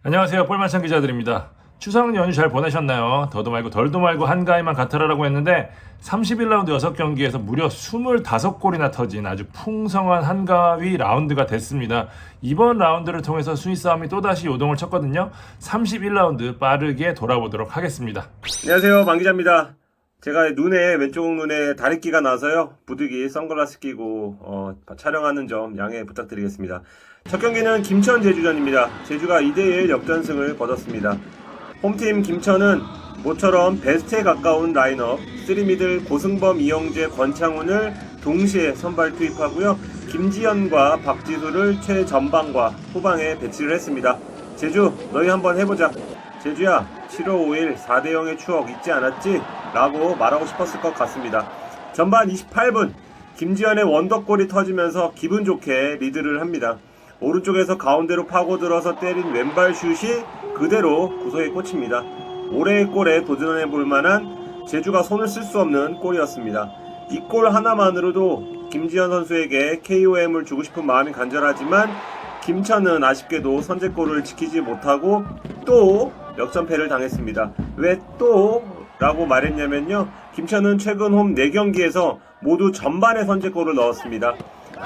안녕하세요. 볼만찬 기자들입니다. 추석 연휴 잘 보내셨나요? 더도 말고 덜도 말고 한가위만 같아라라고 했는데 31라운드 6경기에서 무려 25골이나 터진 아주 풍성한 한가위 라운드가 됐습니다. 이번 라운드를 통해서 순위 싸움이 또다시 요동을 쳤거든요. 31라운드 빠르게 돌아보도록 하겠습니다. 안녕하세요, 방 기자입니다. 제가 왼쪽 눈에 다래끼가 나서요, 부득이 선글라스 끼고 촬영하는 점 양해 부탁드리겠습니다. 첫 경기는 김천 제주전입니다. 제주가 2대1 역전승을 거뒀습니다. 홈팀 김천은 모처럼 베스트에 가까운 라인업 3미들 고승범, 이영재, 권창훈을 동시에 선발 투입하고요, 김지현과 박지수를 최전방과 후방에 배치를 했습니다. 제주, 너희 한번 해보자. 제주야, 7월 5일 4대0의 추억 잊지 않았지? 라고 말하고 싶었을 것 같습니다. 전반 28분 김지현의 원더골이 터지면서 기분 좋게 리드를 합니다. 오른쪽에서 가운데로 파고들어서 때린 왼발 슛이 그대로 구석에 꽂힙니다. 올해의 골에 도전해 볼 만한 제주가 손을 쓸 수 없는 골이었습니다. 이 골 하나만으로도 김지현 선수에게 KOM을 주고 싶은 마음이 간절하지만 김천은 아쉽게도 선제골을 지키지 못하고 또 역전패를 당했습니다. 왜 또? 라고 말했냐면요, 김천은 최근 홈 4경기에서 모두 전반에 선제골을 넣었습니다.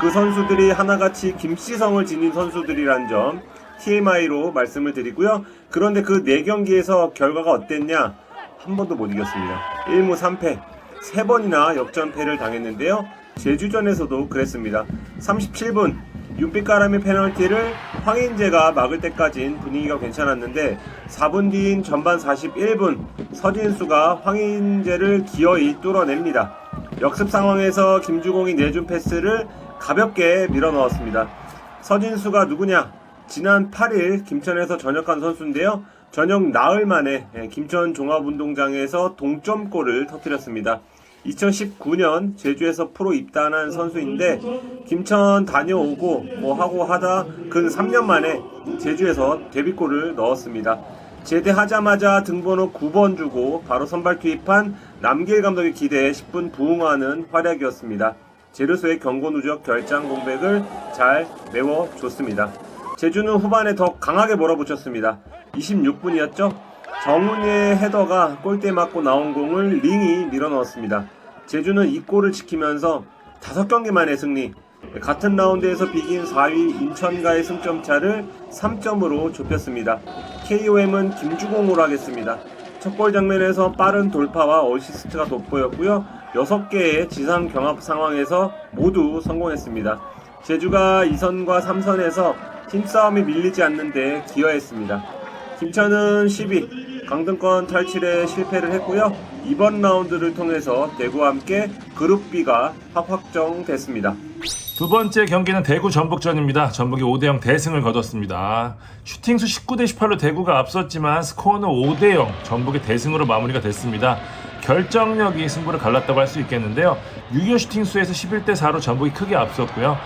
그 선수들이 하나같이 김시성을 지닌 선수들이란 점 TMI로 말씀을 드리고요. 그런데 그 4경기에서 결과가 어땠냐? 한 번도 못 이겼습니다. 1무 3패, 3번이나 역전패를 당했는데요. 제주전에서도 그랬습니다. 37분 윤빛가람의 페널티를 황인재가 막을 때까진 분위기가 괜찮았는데 4분 뒤인 전반 41분 서진수가 황인재를 기어이 뚫어냅니다. 역습 상황에서 김주공이 내준 패스를 가볍게 밀어넣었습니다. 서진수가 누구냐? 지난 8일 김천에서 전역한 선수인데요. 전역 나흘 만에 김천 종합운동장에서 동점골을 터뜨렸습니다. 2019년 제주에서 프로 입단한 선수인데 김천 다녀오고 하고 하다 근 3년 만에 제주에서 데뷔골을 넣었습니다. 제대하자마자 등번호 9번 주고 바로 선발 투입한 남길 감독의 기대에 10분 부응하는 활약이었습니다. 제르소의 경고 누적 결장 공백을 잘 메워줬습니다. 제주는 후반에 더 강하게 몰아붙였습니다. 26분이었죠? 정훈이의 헤더가 골대 맞고 나온 공을 링이 밀어넣었습니다. 제주는 이 골을 지키면서 5경기 만에 승리, 같은 라운드에서 비긴 4위 인천과의 승점차를 3점으로 좁혔습니다. KOM은 김주공으로 하겠습니다. 첫 골 장면에서 빠른 돌파와 어시스트가 돋보였고요. 6개의 지상 경합 상황에서 모두 성공했습니다. 제주가 2선과 3선에서 힘싸움이 밀리지 않는데 기여했습니다. 김천은 10위 강등권 탈출에 실패를 했고요. 이번 라운드를 통해서 대구와 함께 그룹 B가 확정됐습니다. 두 번째 경기는 대구 전북전입니다. 전북이 5대0 대승을 거뒀습니다. 슈팅수 19대 18로 대구가 앞섰지만 스코어는 5대0 전북의 대승으로 마무리가 됐습니다. 결정력이 승부를 갈랐다고 할 수 있겠는데요. 유효 슈팅수에서 11대 4로 전북이 크게 앞섰고요.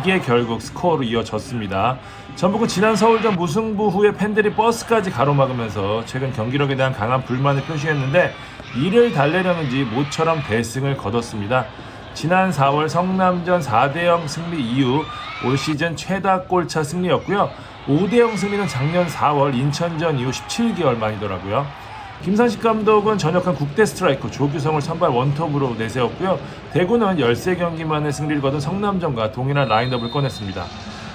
이게 결국 스코어로 이어졌습니다. 전북은 지난 서울전 무승부 후에 팬들이 버스까지 가로막으면서 최근 경기력에 대한 강한 불만을 표시했는데 이를 달래려는지 모처럼 대승을 거뒀습니다. 지난 4월 성남전 4대0 승리 이후 올 시즌 최다 골차 승리였고요. 5대0 승리는 작년 4월 인천전 이후 17개월 만이더라고요. 김상식 감독은 전역한 국대 스트라이커 조규성을 선발 원톱으로 내세웠고요. 대구는 13경기 만에 승리를 거둔 성남전과 동일한 라인업을 꺼냈습니다.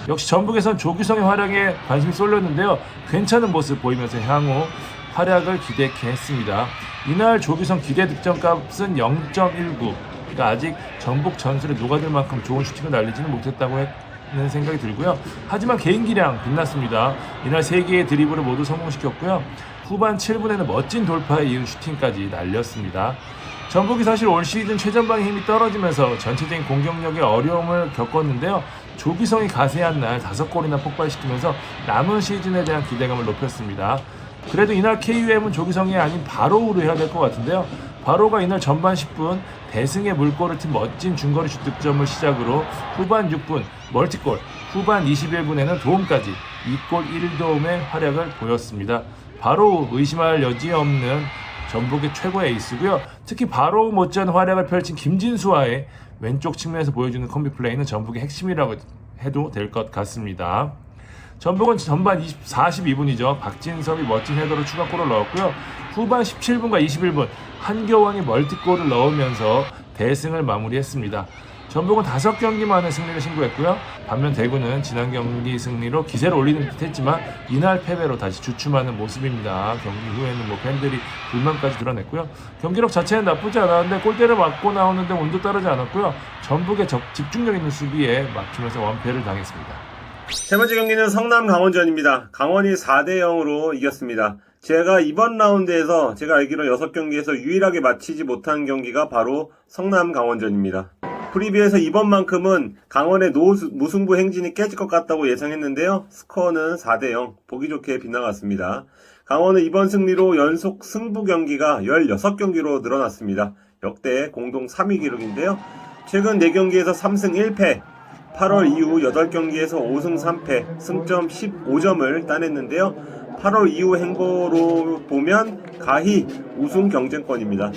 역시 전북에선 조규성의 활약에 관심이 쏠렸는데요. 괜찮은 모습 보이면서 향후 활약을 기대케 했습니다. 이날 조규성 기대 득점값은 0.19, 그러니까 아직 전북 전술에 녹아들 만큼 좋은 슈팅을 날리지는 못했다고 하는 생각이 들고요. 하지만 개인기량 빛났습니다. 이날 3개의 드리블을 모두 성공시켰고요. 후반 7분에는 멋진 돌파에 이은 슈팅까지 날렸습니다. 전북이 사실 올 시즌 최전방의 힘이 떨어지면서 전체적인 공격력에 어려움을 겪었는데요. 조기성이 가세한 날 5골이나 폭발시키면서 남은 시즌에 대한 기대감을 높였습니다. 그래도 이날 KUM은 조기성이 아닌 바로우로 해야 될 것 같은데요. 바로가 이날 전반 10분 대승의 물꼬를 튼 멋진 중거리 슛 득점을 시작으로 후반 6분 멀티골, 후반 21분에는 도움까지 2골 1도움의 활약을 보였습니다. 바로 의심할 여지 없는 전북의 최고의 에이스고요. 특히 바로 못지않은 활약을 펼친 김진수와의 왼쪽 측면에서 보여주는 콤비 플레이는 전북의 핵심이라고 해도 될 것 같습니다. 전북은 전반 42분이죠. 박진섭이 멋진 헤더로 추가골을 넣었고요. 후반 17분과 21분 한교원이 멀티골을 넣으면서 대승을 마무리했습니다. 전북은 5경기 만에 승리를 신고했고요. 반면 대구는 지난 경기 승리로 기세를 올리는 듯 했지만 이날 패배로 다시 주춤하는 모습입니다. 경기 후에는 팬들이 불만까지 드러냈고요. 경기력 자체는 나쁘지 않았는데 골대를 맞고 나오는데 운도 따르지 않았고요. 전북의 집중력 있는 수비에 막히면서 원패를 당했습니다. 세 번째 경기는 성남 강원전입니다. 강원이 4대0으로 이겼습니다. 제가 이번 라운드에서 제가 알기로 6경기에서 유일하게 마치지 못한 경기가 바로 성남 강원전입니다. 프리뷰에서 이번만큼은 강원의 무승부 행진이 깨질 것 같다고 예상했는데요. 스코어는 4대0, 보기 좋게 빗나갔습니다. 강원은 이번 승리로 연속 승부 경기가 16경기로 늘어났습니다. 역대 공동 3위 기록인데요. 최근 4경기에서 3승 1패, 8월 이후 8경기에서 5승 3패, 승점 15점을 따냈는데요. 8월 이후 행보로 보면 가히 우승 경쟁권입니다.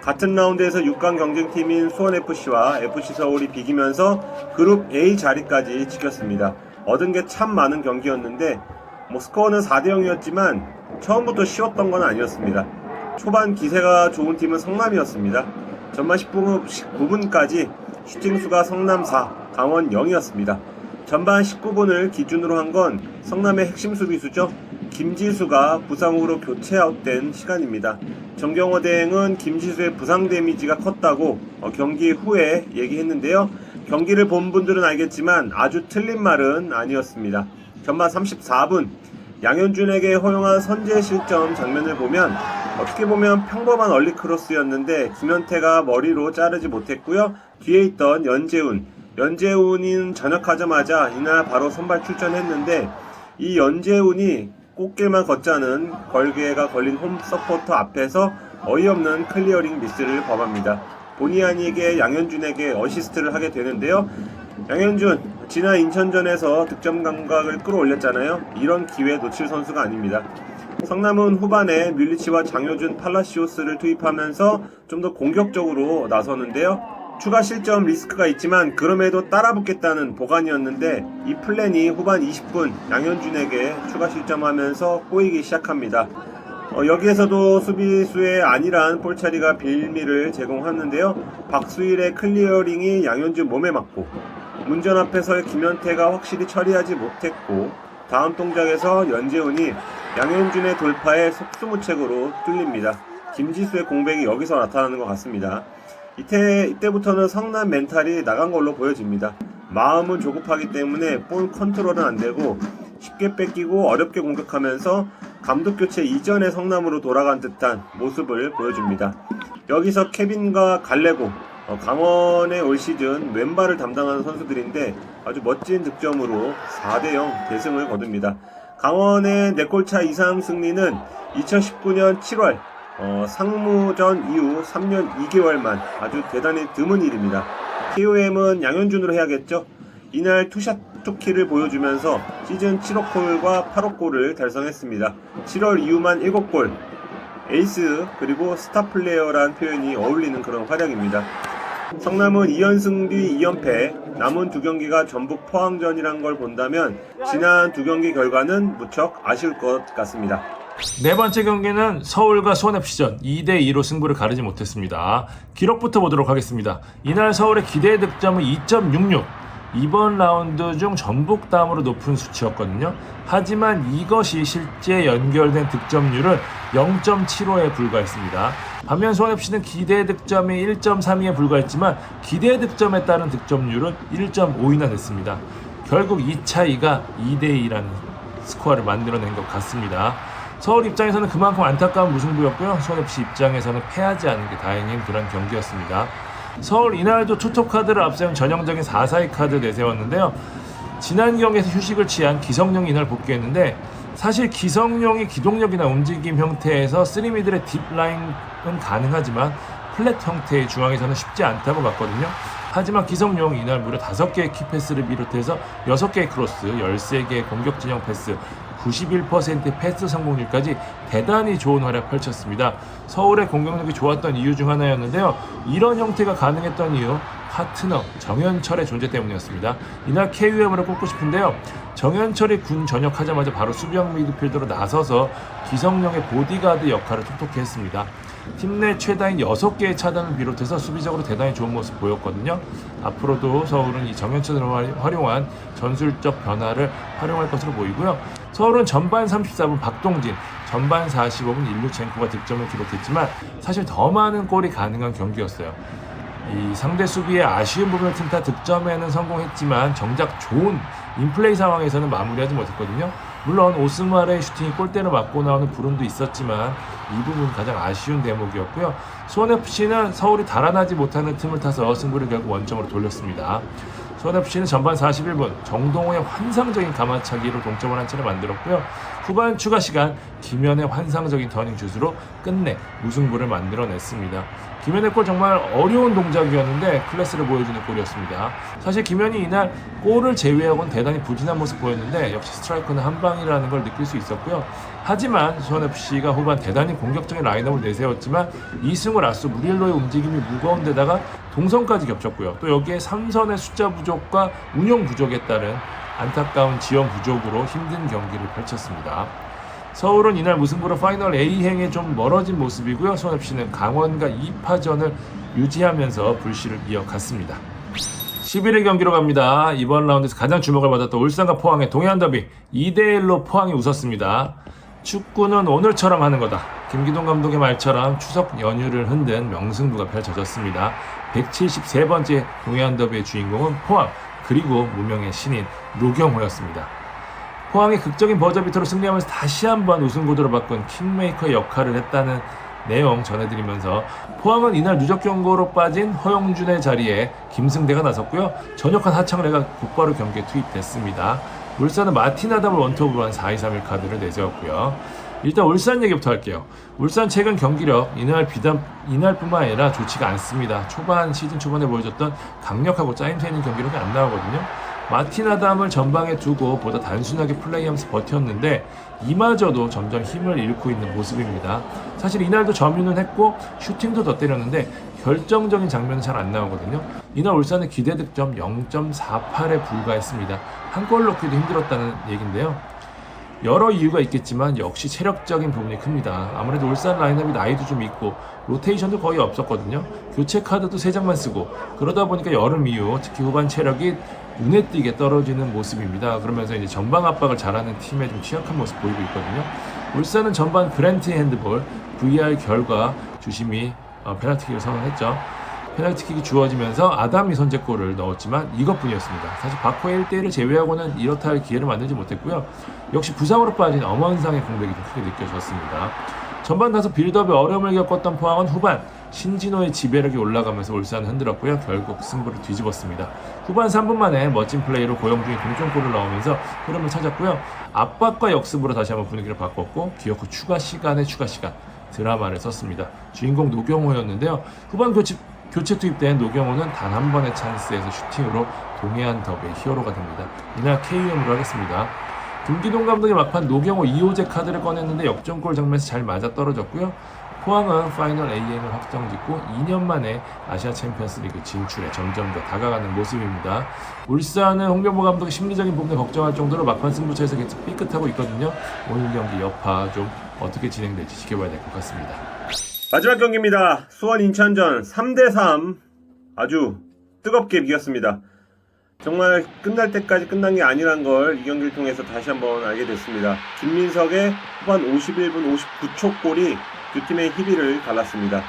같은 라운드에서 6강 경쟁팀인 수원FC와 FC서울이 비기면서 그룹 A 자리까지 지켰습니다. 얻은 게 참 많은 경기였는데 스코어는 4대0이었지만 처음부터 쉬웠던 건 아니었습니다. 초반 기세가 좋은 팀은 성남이었습니다. 전반 19분까지 슈팅수가 성남 4, 강원 0이었습니다. 전반 19분을 기준으로 한 건 성남의 핵심 수비수죠. 김지수가 부상으로 교체 아웃된 시간입니다. 정경호 대행은 김지수의 부상 데미지가 컸다고 경기 후에 얘기했는데요. 경기를 본 분들은 알겠지만 아주 틀린 말은 아니었습니다. 전반 34분 양현준에게 허용한 선제 실점 장면을 보면 어떻게 보면 평범한 얼리 크로스였는데 김현태가 머리로 자르지 못했고요. 뒤에 있던 연재훈이 전역하자마자 이날 바로 선발 출전했는데 이 연재훈이 꽃길만 걷자는 걸개가 걸린 홈 서포터 앞에서 어이없는 클리어링 미스를 범합니다. 본의 아니게 양현준에게 어시스트를 하게 되는데요. 양현준, 지난 인천전에서 득점 감각을 끌어올렸잖아요. 이런 기회 놓칠 선수가 아닙니다. 성남은 후반에 뮬리치와 장효준, 팔라시오스를 투입하면서 좀 더 공격적으로 나서는데요. 추가 실점 리스크가 있지만 그럼에도 따라붙겠다는 보관이었는데 이 플랜이 후반 20분 양현준에게 추가 실점하면서 꼬이기 시작합니다. 여기에서도 수비수의 안일한 볼차리가 빌미를 제공하는데요. 박수일의 클리어링이 양현준 몸에 맞고 문전 앞에서의 김현태가 확실히 처리하지 못했고 다음 동작에서 연재훈이 양현준의 돌파에 속수무책으로 뚫립니다. 김지수의 공백이 여기서 나타나는 것 같습니다. 이때부터는 성남 멘탈이 나간 걸로 보여집니다. 마음은 조급하기 때문에 볼 컨트롤은 안되고 쉽게 뺏기고 어렵게 공격하면서 감독 교체 이전의 성남으로 돌아간 듯한 모습을 보여줍니다. 여기서 케빈과 갈레고 강원의 올 시즌 왼발을 담당하는 선수들인데 아주 멋진 득점으로 4대0 대승을 거둡니다. 강원의 4골차 이상 승리는 2019년 7월 상무전 이후 3년 2개월 만 아주 대단히 드문 일입니다. KOM은 양현준으로 해야겠죠. 이날 투샷 투키를 보여주면서 시즌 7억 골과 8억 골을 달성했습니다. 7월 이후만 7골, 에이스 그리고 스타 플레이어란 표현이 어울리는 그런 활약입니다. 성남은 2연승 뒤 2연패, 남은 2경기가 전북 포항전이란 걸 본다면 지난 2경기 결과는 무척 아쉬울 것 같습니다. 네 번째 경기는 서울과 수원FC전 2대2로 승부를 가르지 못했습니다. 기록부터 보도록 하겠습니다. 이날 서울의 기대 득점은 2.66, 이번 라운드 중 전북 다음으로 높은 수치였거든요. 하지만 이것이 실제 연결된 득점률은 0.75에 불과했습니다. 반면 수원FC는 기대 득점이 1.32에 불과했지만 기대 득점에 따른 득점률은 1.5이나 됐습니다. 결국 이 차이가 2대2라는 스코어를 만들어낸 것 같습니다. 서울 입장에서는 그만큼 안타까운 무승부였고요. 수원FC 입장에서는 패하지 않은 게 다행인 그런 경기였습니다. 서울 이날도 투톱 카드를 앞세운 전형적인 4-4-2 카드 내세웠는데요. 지난 경기에서 휴식을 취한 기성용이 이날 복귀했는데 사실 기성용이 기동력이나 움직임 형태에서 3미들의 딥라인은 가능하지만 플랫 형태의 중앙에서는 쉽지 않다고 봤거든요. 하지만 기성용이 이날 무려 5개의 키패스를 비롯해서 6개의 크로스, 13개의 공격 진영 패스, 91%의 패스 성공률까지 대단히 좋은 활약 펼쳤습니다. 서울의 공격력이 좋았던 이유 중 하나였는데요. 이런 형태가 가능했던 이유, 파트너 정현철의 존재 때문이었습니다. 이날 KUM으로 꼽고 싶은데요. 정현철이 군 전역하자마자 바로 수비형 미드필더로 나서서 기성용의 보디가드 역할을 톡톡히 했습니다. 팀 내 최다인 6개의 차단을 비롯해서 수비적으로 대단히 좋은 모습 보였거든요. 앞으로도 서울은 이 정현철을 활용한 전술적 변화를 활용할 것으로 보이고요. 서울은 전반 34분 박동진, 전반 45분 일루첸코가 득점을 기록했지만 사실 더 많은 골이 가능한 경기였어요. 이 상대 수비의 아쉬운 부분을 틈타 득점에는 성공했지만 정작 좋은 인플레이 상황에서는 마무리하지 못했거든요. 물론 오스마르의 슈팅이 골대로 맞고 나오는 불운도 있었지만 이 부분 가장 아쉬운 대목이었고요. 수원FC는 서울이 달아나지 못하는 틈을 타서 승부를 결국 원점으로 돌렸습니다. 수원FC는 전반 41분 정동호의 환상적인 가마차기로 동점을 한 차례 만들었고요. 후반 추가 시간 김현의 환상적인 터닝 슛으로 끝내 무승부를 만들어냈습니다. 김현의 골 정말 어려운 동작이었는데 클래스를 보여주는 골이었습니다. 사실 김현이 이날 골을 제외하고는 대단히 부진한 모습 보였는데 역시 스트라이커는 한 방이라는 걸 느낄 수 있었고요. 하지만 수원FC가 후반 대단히 공격적인 라인업을 내세웠지만 이승을 앞서 무릴로의 움직임이 무거운 데다가 동선까지 겹쳤고요. 또 여기에 3선의 숫자 부족과 운영 부족에 따른 안타까운 지원 부족으로 힘든 경기를 펼쳤습니다. 서울은 이날 무승부로 파이널 A행에 좀 멀어진 모습이고요. 수원FC는 강원과 2파전을 유지하면서 불씨를 이어갔습니다. 11일 경기로 갑니다. 이번 라운드에서 가장 주목을 받았던 울산과 포항의 동해안 더비 2대1로 포항이 웃었습니다. 축구는 오늘처럼 하는 거다. 김기동 감독의 말처럼 추석 연휴를 흔든 명승부가 펼쳐졌습니다. 173번째 동해안 더비의 주인공은 포항 그리고 무명의 신인 노경호였습니다. 포항의 극적인 버저비터로 승리하면서 다시 한번 우승 구도로 바꾼 킹메이커의 역할을 했다는 내용 전해드리면서 포항은 이날 누적 경고로 빠진 허용준의 자리에 김승대가 나섰고요. 전역한 하창래가 곧바로 경기에 투입됐습니다. 울산은 마틴 아담을 원톱으로 한 4-2-3-1 카드를 내세웠고요. 일단 울산 얘기부터 할게요. 울산 최근 경기력 이날뿐만 아니라 좋지가 않습니다. 시즌 초반에 보여줬던 강력하고 짜임새 있는 경기력이 안 나오거든요. 마틴 아담을 전방에 두고 보다 단순하게 플레이하면서 버텼는데 이마저도 점점 힘을 잃고 있는 모습입니다. 사실 이날도 점유는 했고 슈팅도 더 때렸는데 결정적인 장면은 잘 안 나오거든요. 이날 울산의 기대 득점 0.48에 불과했습니다. 한 골 넣기도 힘들었다는 얘긴데요. 여러 이유가 있겠지만 역시 체력적인 부분이 큽니다. 아무래도 울산 라인업이 나이도 좀 있고 로테이션도 거의 없었거든요. 교체 카드도 3장만 쓰고 그러다 보니까 여름 이후 특히 후반 체력이 눈에 띄게 떨어지는 모습입니다. 그러면서 이제 전방 압박을 잘하는 팀에 좀 취약한 모습 보이고 있거든요. 울산은 전반 그랜트 핸드볼 VAR 결과 주심이 페널티킥을 선언했죠. 페널티킥이 주어지면서 아담이 선제골을 넣었지만 이것뿐이었습니다. 사실 바코의 1대1을 제외하고는 이렇다 할 기회를 만들지 못했고요. 역시 부상으로 빠진 엄원상의 공백이 좀 크게 느껴졌습니다. 전반 다소 빌드업에 어려움을 겪었던 포항은 후반 신진호의 지배력이 올라가면서 울산을 흔들었고요. 결국 승부를 뒤집었습니다. 후반 3분 만에 멋진 플레이로 고영중이 동점골을 넣으면서 흐름을 찾았고요. 압박과 역습으로 다시 한번 분위기를 바꿨고 기어코 추가 시간 드라마를 썼습니다. 주인공 노경호였는데요. 후반 교체 투입된 노경호는 단 한 번의 찬스에서 슈팅으로 동해안 더비의 히어로가 됩니다. 이날 KUM으로 하겠습니다. 김기동 감독이 막판 노경호 2호제 카드를 꺼냈는데 역전골 장면에서 잘 맞아떨어졌고요. 포항은 파이널 A행을 확정짓고 2년 만에 아시아 챔피언스리그 진출에 점점 더 다가가는 모습입니다. 울산은 홍명보 감독의 심리적인 부분에 걱정할 정도로 막판 승부처에서 계속 삐끗하고 있거든요. 오늘 경기 여파 좀 어떻게 진행될지 지켜봐야 될 것 같습니다. 마지막 경기입니다. 수원 인천전 3대3 아주 뜨겁게 비겼습니다. 정말 끝날 때까지 끝난 게 아니란 걸 이 경기를 통해서 다시 한번 알게 됐습니다. 김민석의 후반 51분 59초 골이 두 팀의 희비를 갈랐습니다.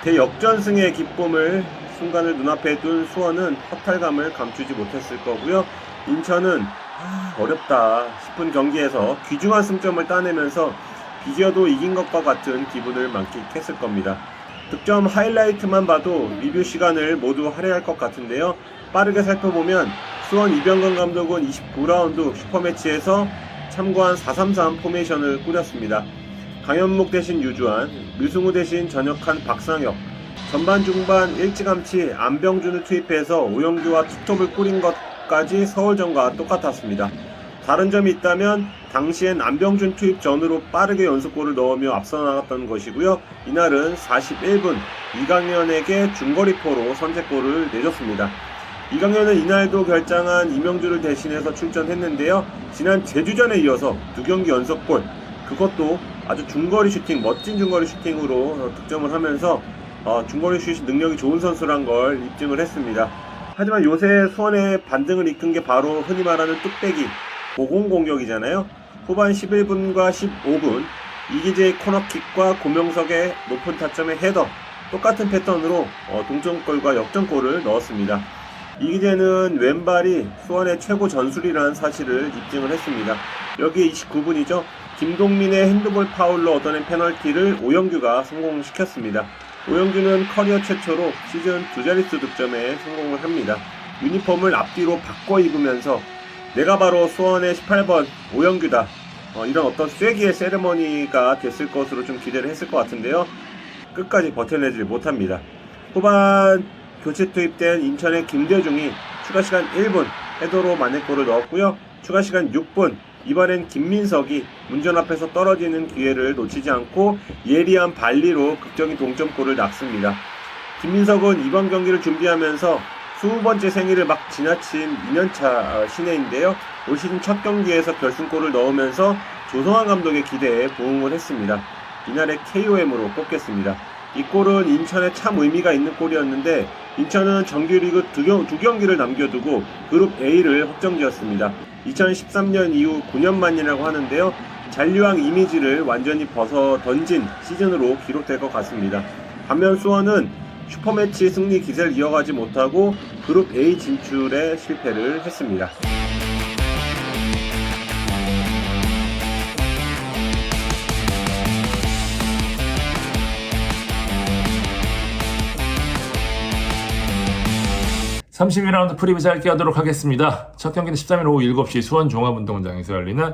대역전승의 기쁨을 순간을 눈앞에 둔 수원은 허탈감을 감추지 못했을 거고요. 인천은 어렵다 싶은 경기에서 귀중한 승점을 따내면서 비겨도 이긴 것과 같은 기분을 만끽했을 겁니다. 득점 하이라이트만 봐도 리뷰 시간을 모두 할애할 것 같은데요. 빠르게 살펴보면 수원 이병건 감독은 29라운드 슈퍼매치에서 참고한 4-3-3 포메이션을 꾸렸습니다. 강현묵 대신 유주환, 류승우 대신 전역한 박상혁, 전반 중반 일찌감치 안병준을 투입해서 오영규와 투톱을 꾸린 것까지 서울전과 똑같았습니다. 다른 점이 있다면 당시엔 안병준 투입 전으로 빠르게 연속골을 넣으며 앞서 나갔던 것이고요. 이날은 41분 이강현에게 중거리포로 선제골을 내줬습니다. 이강현은 이날도 결장한 이명주를 대신해서 출전했는데요. 지난 제주전에 이어서 2경기 연속골, 그것도 아주 중거리 슈팅, 멋진 중거리 슈팅으로 득점을 하면서 중거리 슛 능력이 좋은 선수란 걸 입증을 했습니다. 하지만 요새 수원의 반등을 이끈 게 바로 흔히 말하는 뚝배기 고공 공격이잖아요. 후반 11분과 15분 이기재의 코너킥과 고명석의 높은 타점의 헤더, 똑같은 패턴으로 동점골과 역전골을 넣었습니다. 이기재는 왼발이 수원의 최고 전술이라는 사실을 입증을 했습니다. 여기에 29분이죠. 김동민의 핸드볼 파울로 얻어낸 페널티를 오영규가 성공시켰습니다. 오영규는 커리어 최초로 시즌 2자릿수 득점에 성공을 합니다. 유니폼을 앞뒤로 바꿔 입으면서 내가 바로 수원의 18번 오영규다, 이런 어떤 쐐기의 세레머니가 됐을 것으로 좀 기대를 했을 것 같은데요. 끝까지 버텨내지 못합니다. 후반 교체 투입된 인천의 김대중이 추가시간 1분 헤더로 만회골을 넣었고요. 추가시간 6분 이번엔 김민석이 문전 앞에서 떨어지는 기회를 놓치지 않고 예리한 발리로 극적인 동점골을 낳습니다. 김민석은 이번 경기를 준비하면서 20번째 생일을 막 지나친 2년차 신예인데요. 올 시즌 첫 경기에서 결승골을 넣으면서 조성환 감독의 기대에 부응을 했습니다. 이날의 KOM으로 꼽겠습니다. 이 골은 인천에 참 의미가 있는 골이었는데 인천은 정규리그 두 경기를 남겨두고 그룹 A를 확정지었습니다. 2013년 이후 9년 만이라고 하는데요. 잔류왕 이미지를 완전히 벗어 던진 시즌으로 기록될 것 같습니다. 반면 수원은 슈퍼매치 승리 기세를 이어가지 못하고 그룹 A 진출에 실패를 했습니다. (32라운드) 프리뷰 짧게 하도록 하겠습니다. 첫 경기는 13일 오후 7시 수원 종합운동장에서 열리는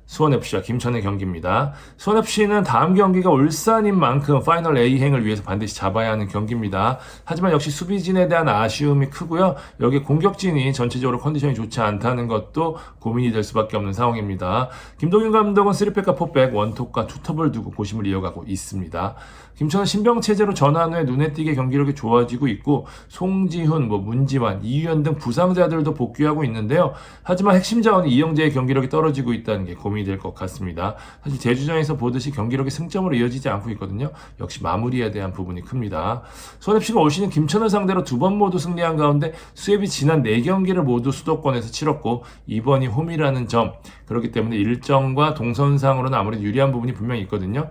수원FC와 김천의 경기입니다. 수원FC는 다음 경기가 울산인 만큼 파이널 A행을 위해서 반드시 잡아야 하는 경기입니다. 하지만 역시 수비진에 대한 아쉬움이 크고요. 여기 공격진이 전체적으로 컨디션이 좋지 않다는 것도 고민이 될 수밖에 없는 상황입니다. 김동윤 감독은 3백과 4백, 원톱과 투톱을 두고 고심을 이어가고 있습니다. 김천은 신병체제로 전환 후에 눈에 띄게 경기력이 좋아지고 있고 송지훈, 문지환, 이유현 등 부상자들도 복귀하고 있는데요. 하지만 핵심 자원이 이영재의 경기력이 떨어지고 있다는 게 고민이 될 것 같습니다. 사실 제주전에서 보듯이 경기력이 승점으로 이어지지 않고 있거든요. 역시 마무리에 대한 부분이 큽니다. 수원FC가 올 시즌 김천을 상대로 2번 모두 승리한 가운데 수협이 지난 4경기를 모두 수도권에서 치렀고 이번이 홈이라는 점, 그렇기 때문에 일정과 동선상으로는 아무래도 유리한 부분이 분명히 있거든요.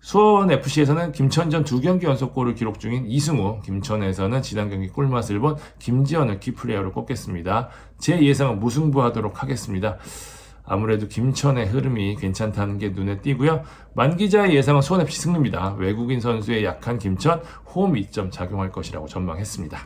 수원FC에서는 김천전 2경기 연속골을 기록 중인 이승우, 김천에서는 지난 경기 골맛을 본 김지현을 키플레이어로 꼽겠습니다. 제 예상은 무승부하도록 하겠습니다. 아무래도 김천의 흐름이 괜찮다는 게 눈에 띄고요. 만 기자의 예상은 수원FC 승리입니다. 외국인 선수의 약한 김천, 홈 2점 작용할 것이라고 전망했습니다.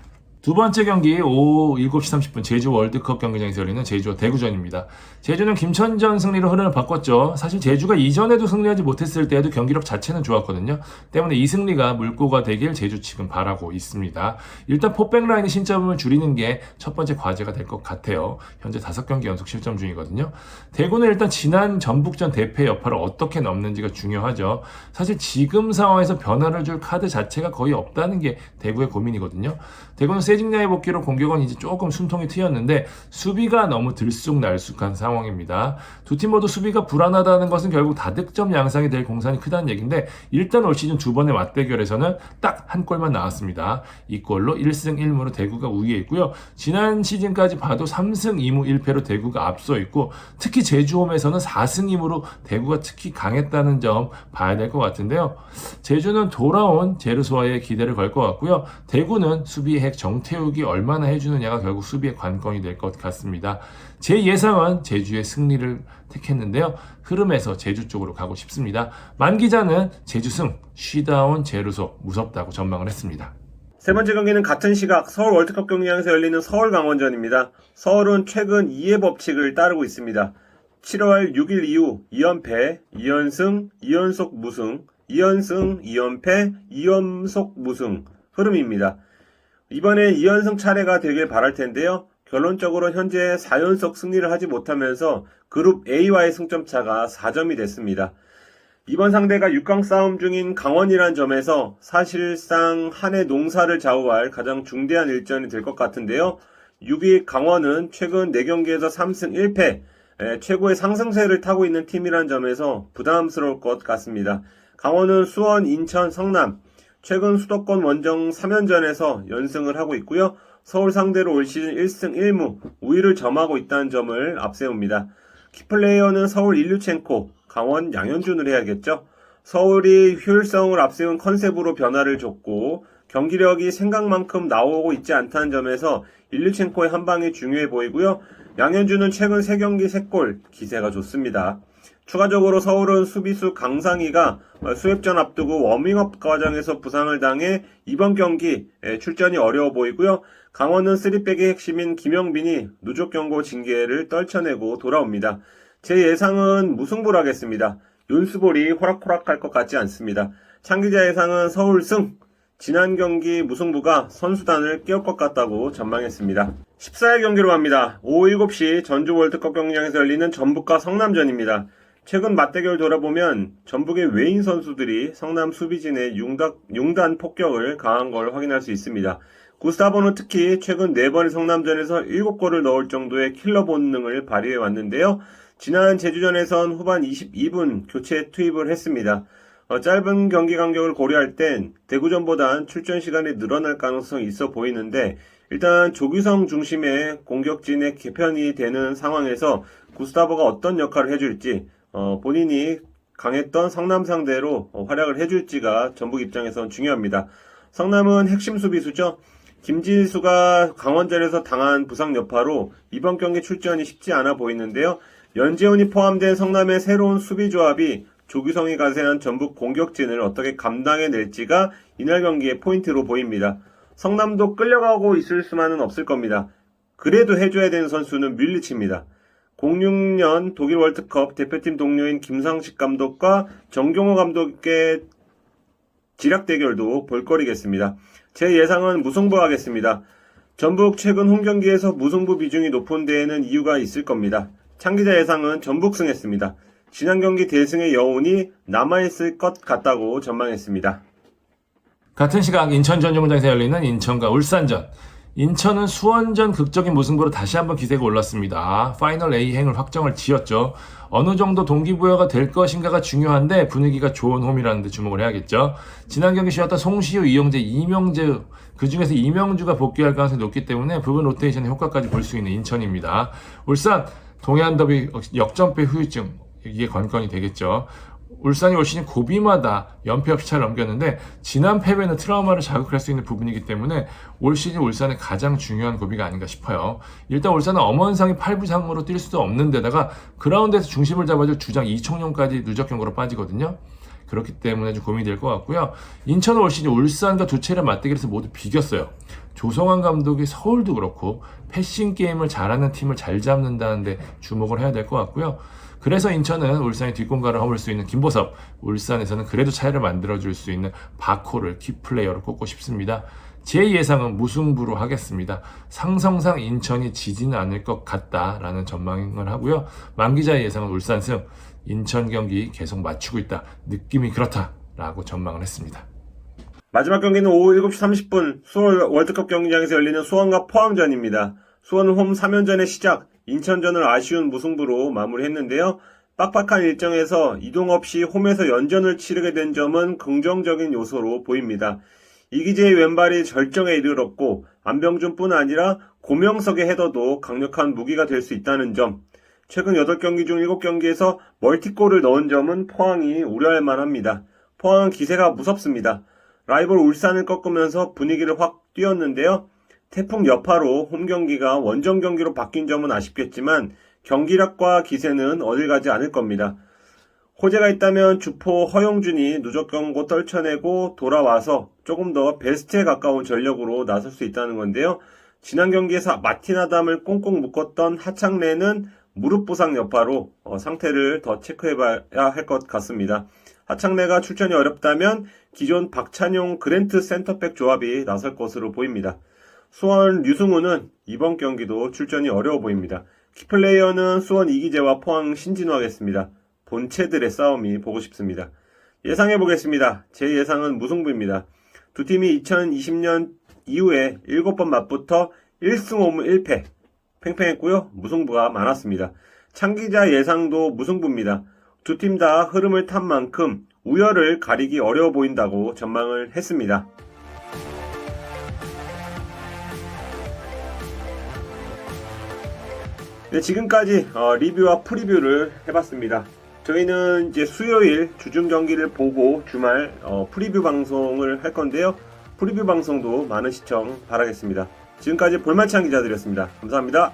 두 번째 경기 오후 7시 30분 제주 월드컵 경기장에서 열리는 제주와 대구전입니다. 제주는 김천전 승리로 흐름을 바꿨죠. 사실 제주가 이전에도 승리하지 못했을 때에도 경기력 자체는 좋았거든요. 때문에 이 승리가 물꼬가 되길 제주 측은 바라고 있습니다. 일단 포백 라인의 신점을 줄이는 게 첫 번째 과제가 될 것 같아요. 현재 5경기 연속 실점 중이거든요. 대구는 일단 지난 전북전 대패 여파를 어떻게 넘는지가 중요하죠. 사실 지금 상황에서 변화를 줄 카드 자체가 거의 없다는 게 대구의 고민이거든요. 대구는 세징야의 복귀로 공격은 이제 조금 숨통이 트였는데 수비가 너무 들쑥날쑥한 상황입니다. 두 팀 모두 수비가 불안하다는 것은 결국 다득점 양상이 될 공산이 크다는 얘기인데 일단 올 시즌 2번의 맞대결에서는 딱 한 골만 나왔습니다. 이 골로 1승 1무로 대구가 우위에 있고요. 지난 시즌까지 봐도 3승 2무 1패로 대구가 앞서 있고 특히 제주홈에서는 4승 2무로 대구가 특히 강했다는 점 봐야 될 것 같은데요. 제주는 돌아온 제르소와의 기대를 걸 것 같고요. 대구는 수비의 핵 정태욱이 얼마나 해주느냐가 결국 수비의 관건이 될 것 같습니다. 제 예상은 제주의 승리를 택했는데요. 흐름에서 제주 쪽으로 가고 싶습니다. 만 기자는 제주승, 쉬다운 제르소 무섭다고 전망을 했습니다. 세 번째 경기는 같은 시각 서울 월드컵 경기장에서 열리는 서울 강원전입니다. 서울은 최근 2의 법칙을 따르고 있습니다. 7월 6일 이후 2연패, 2연승, 2연속 무승, 2연승, 2연패, 2연속 무승 흐름입니다. 이번에 2연승 차례가 되길 바랄 텐데요. 결론적으로 현재 4연속 승리를 하지 못하면서 그룹 A와의 승점 차가 4점이 됐습니다. 이번 상대가 6강 싸움 중인 강원이란 점에서 사실상 한 해 농사를 좌우할 가장 중대한 일전이 될 것 같은데요. 6위 강원은 최근 4경기에서 3승 1패, 최고의 상승세를 타고 있는 팀이란 점에서 부담스러울 것 같습니다. 강원은 수원, 인천, 성남, 최근 수도권 원정 3연전에서 연승을 하고 있고요. 서울 상대로 올 시즌 1승 1무, 우위를 점하고 있다는 점을 앞세웁니다. 키플레이어는 서울 일류첸코, 강원 양현준을 해야겠죠. 서울이 효율성을 앞세운 컨셉으로 변화를 줬고 경기력이 생각만큼 나오고 있지 않다는 점에서 일류첸코의 한방이 중요해 보이고요. 양현준은 최근 3경기 3골, 기세가 좋습니다. 추가적으로 서울은 수비수 강상희가 수협전 앞두고 워밍업 과정에서 부상을 당해 이번 경기 출전이 어려워 보이고요. 강원은 3백의 핵심인 김영빈이 누적 경고 징계를 떨쳐내고 돌아옵니다. 제 예상은 무승부로 하겠습니다. 윤수볼이 호락호락할 것 같지 않습니다. 창기자 예상은 서울 승! 지난 경기 무승부가 선수단을 깨울 것 같다고 전망했습니다. 14일 경기로 갑니다. 오후 7시 전주 월드컵 경기장에서 열리는 전북과 성남전입니다. 최근 맞대결 돌아보면 전북의 외인 선수들이 성남 수비진의 융단 폭격을 가한 걸 확인할 수 있습니다. 구스타보는 특히 최근 4번의 성남전에서 7골을 넣을 정도의 킬러 본능을 발휘해 왔는데요. 지난 제주전에선 후반 22분 교체 투입을 했습니다. 짧은 경기 간격을 고려할 땐 대구전보단 출전 시간이 늘어날 가능성이 있어 보이는데 일단 조규성 중심의 공격진의 개편이 되는 상황에서 구스타보가 어떤 역할을 해줄지 본인이 강했던 성남 상대로 활약을 해줄지가 전북 입장에선 중요합니다. 성남은 핵심 수비수죠. 김지수가 강원전에서 당한 부상 여파로 이번 경기 출전이 쉽지 않아 보이는데요. 연재훈이 포함된 성남의 새로운 수비 조합이 조규성이 가세한 전북 공격진을 어떻게 감당해낼지가 이날 경기의 포인트로 보입니다. 성남도 끌려가고 있을 수만은 없을 겁니다. 그래도 해줘야 되는 선수는 뮬리치입니다. 06년 독일 월드컵 대표팀 동료인 김상식 감독과 정경호 감독의 지략 대결도 볼거리겠습니다. 제 예상은 무승부 하겠습니다. 전북 최근 홈경기에서 무승부 비중이 높은 데에는 이유가 있을 겁니다. 창기자 예상은 전북 승했습니다. 지난 경기 대승의 여운이 남아있을 것 같다고 전망했습니다. 같은 시각 인천 전용장에서 열리는 인천과 울산전. 인천은 수원전 극적인 무승부로 다시 한번 기세가 올랐습니다. 파이널 A행을 확정을 지었죠. 어느 정도 동기부여가 될 것인가가 중요한데 분위기가 좋은 홈이라는 데 주목을 해야겠죠. 지난 경기 쉬었던 송시효, 이영재, 이명재, 그중에서 이명주가 복귀할 가능성이 높기 때문에 부분 로테이션의 효과까지 볼 수 있는 인천입니다. 울산, 동해안 더비 역전패 후유증, 이게 관건이 되겠죠. 울산이 올 시즌 고비마다 연패 없이 잘 넘겼는데 지난 패배는 트라우마를 자극할 수 있는 부분이기 때문에 올 시즌 울산의 가장 중요한 고비가 아닌가 싶어요. 일단 울산은 엄원상이 8부상으로 뛸 수도 없는 데다가 그라운드에서 중심을 잡아줄 주장 이청용까지 누적 경고로 빠지거든요. 그렇기 때문에 좀 고민이 될 것 같고요. 인천은 올 시즌 울산과 두 차례 맞대결에서 모두 비겼어요. 조성환 감독이 서울도 그렇고 패싱 게임을 잘하는 팀을 잘 잡는다는데 주목을 해야 될 것 같고요. 그래서 인천은 울산의 뒷공간을 허물 수 있는 김보섭, 울산에서는 그래도 차이를 만들어줄 수 있는 바코를 키플레이어로 꼽고 싶습니다. 제 예상은 무승부로 하겠습니다. 상성상 인천이 지지는 않을 것 같다라는 전망을 하고요. 만기자의 예상은 울산승, 인천 경기 계속 맞추고 있다. 느낌이 그렇다라고 전망을 했습니다. 마지막 경기는 오후 7시 30분 수원 월드컵 경기장에서 열리는 수원과 포항전입니다. 수원은 홈 3연전의 시작, 인천전을 아쉬운 무승부로 마무리했는데요. 빡빡한 일정에서 이동 없이 홈에서 연전을 치르게 된 점은 긍정적인 요소로 보입니다. 이기재의 왼발이 절정에 이르렀고 안병준뿐 아니라 고명석의 헤더도 강력한 무기가 될 수 있다는 점, 최근 8경기 중 7경기에서 멀티골을 넣은 점은 포항이 우려할 만합니다. 포항은 기세가 무섭습니다. 라이벌 울산을 꺾으면서 분위기를 확 띄웠는데요. 태풍 여파로 홈경기가 원정 경기로 바뀐 점은 아쉽겠지만 경기력과 기세는 어딜 가지 않을 겁니다. 호재가 있다면 주포 허용준이 누적 경고 떨쳐내고 돌아와서 조금 더 베스트에 가까운 전력으로 나설 수 있다는 건데요. 지난 경기에서 마틴 아담을 꽁꽁 묶었던 하창래는 무릎 부상 여파로 상태를 더 체크해봐야 할 것 같습니다. 하창래가 출전이 어렵다면 기존 박찬용 그랜트 센터백 조합이 나설 것으로 보입니다. 수원 류승우는 이번 경기도 출전이 어려워 보입니다. 키플레이어는 수원 이기재와 포항 신진우 하겠습니다. 본체들의 싸움이 보고 싶습니다. 예상해 보겠습니다. 제 예상은 무승부입니다. 두 팀이 2020년 이후에 7번 맞붙어 1승 5무 1패 팽팽했고요. 무승부가 많았습니다. 창기자 예상도 무승부입니다. 두 팀 다 흐름을 탄 만큼 우열을 가리기 어려워 보인다고 전망을 했습니다. 네, 지금까지 리뷰와 프리뷰를 해봤습니다. 저희는 이제 수요일 주중 경기를 보고 주말 프리뷰 방송을 할 건데요. 프리뷰 방송도 많은 시청 바라겠습니다. 지금까지 볼만찬 기자들이었습니다. 감사합니다.